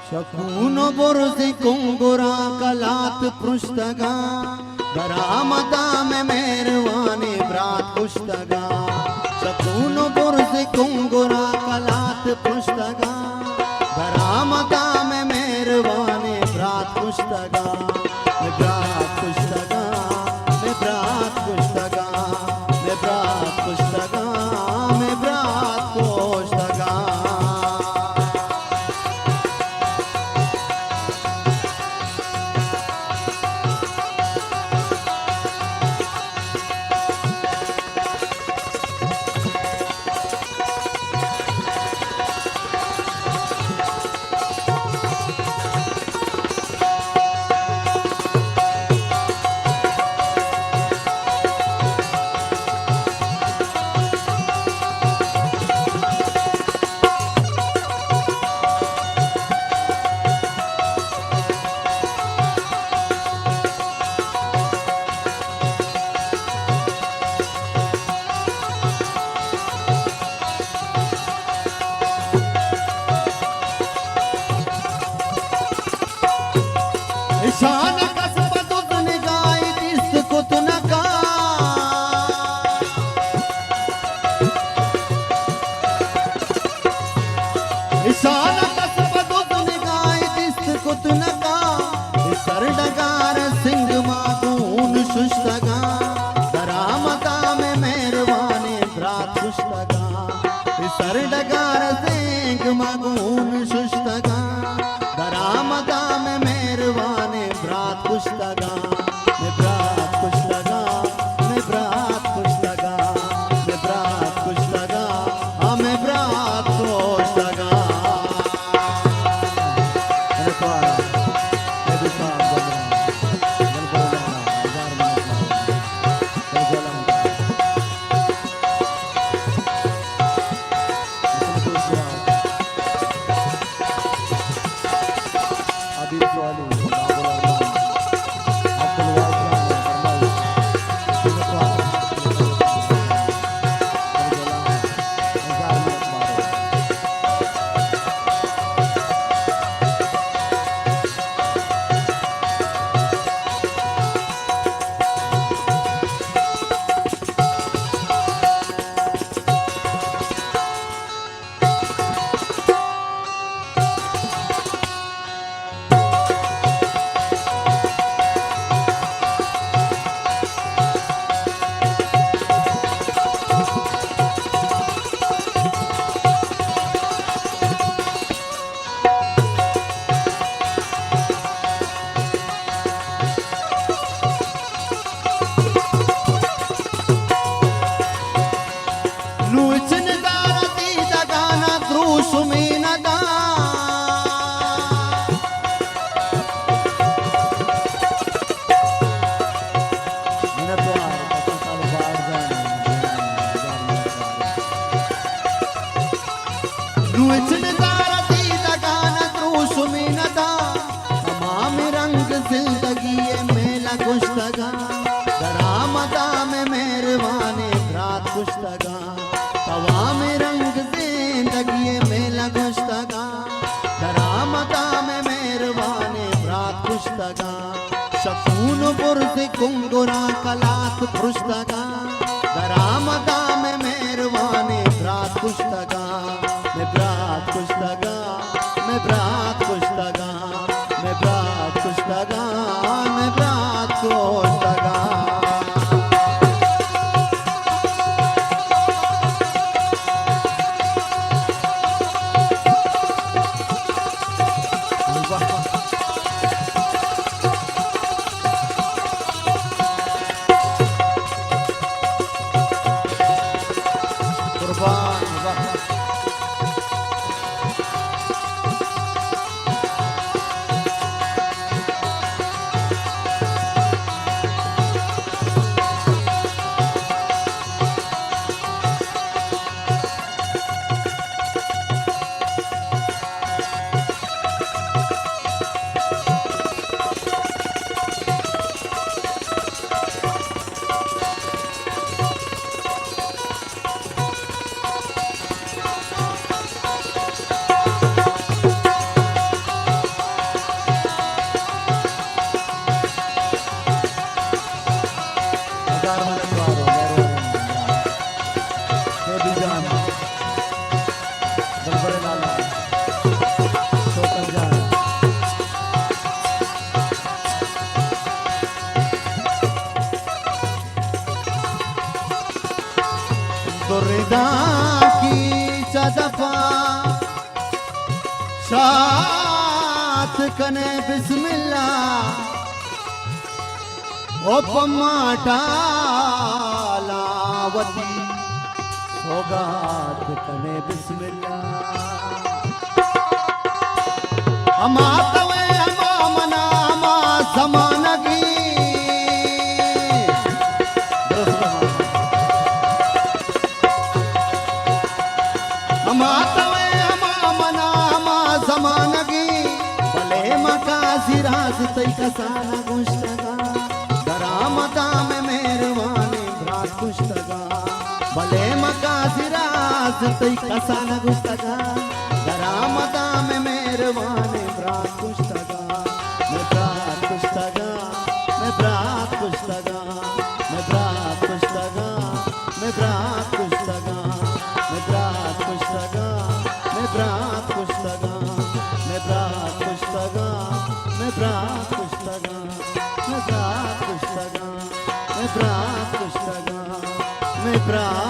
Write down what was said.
शकुनो बोरसे कुंगुरा कलात पृष्ठगा बरामदा में मेरवाने ब्रात पुष्टगा शकुनो बोरसे कुंगुरा कलात पृष्ठगा बरामदा में मेरवाने ब्रात पुष्टगा में ब्रात पुष्टगा में ब्रात पुष्टगा में ब्रात पुष्टगा में ब्रात पुष्टगा शान कसबत उसने गाई जिस कुत न का शान कसबत उसने गाई जिस कुत न का सर डगार सिंह मागून सुष्टगा दरामदा में मेहरबाने ब्रात सुष्टगा सर डगार सिंह मागून सुष्टगा दरामदा में मेहरबाने ब्रात पुष्टगा में ब्रात पुष्टगा में ब्रात पुष्टगा में ब्रात पुष्टगा हमें ब्रात पुष्टगा जिंदगी मेला कुश्तगा दरामदा में मेहरबाने ब्रात कुश्तगा तवाम रंग जिंदगी मेला कुश्तगा दरामदा में मेहरबाने ब्रात कुश्तगा शकुन बुर्द कुंगुरा कलात पृष्ठगा दरामदा में मेहरबाने ब्रात कुश्तगा में ब्रात कुश्तगा में ब्रात कुश्तगा में ब्रात कुश्तगा में ब्रात कुश्तगा कुर्बान बड़े लाला शोकर जा दुर्दा की चदफा साथ कने बिस्मिल्लाह ओ पमाटा लावती सौगात कने बिस्मिल्लाह अमा तवे अमा मना अमा ज़मानगी अमा तवे अमा मना अमा ज़मानगी भले मका सिराज तई कसाना गुश्तगा दरामदा में मेहरबानी भ्रात गुश्तगा भले मका सिराज तई कसाना गुश्तगा दरामदा में मेहरबानी भ्रात गुश्तगा मैं भ्रात गुश्तगा मैं भ्रात गुश्तगा मैं भ्रात गुश्तगा मैं भ्रात गुश्तगा मैं भ्रात गुश्तगा मैं भ्रात गुश्तगा मैं भ्रात गुश्तगा मैं भ्रात गुश्तगा मैं भ्रात गुश्तगा मैं भ्रात गुश्तगा मैं भ्रात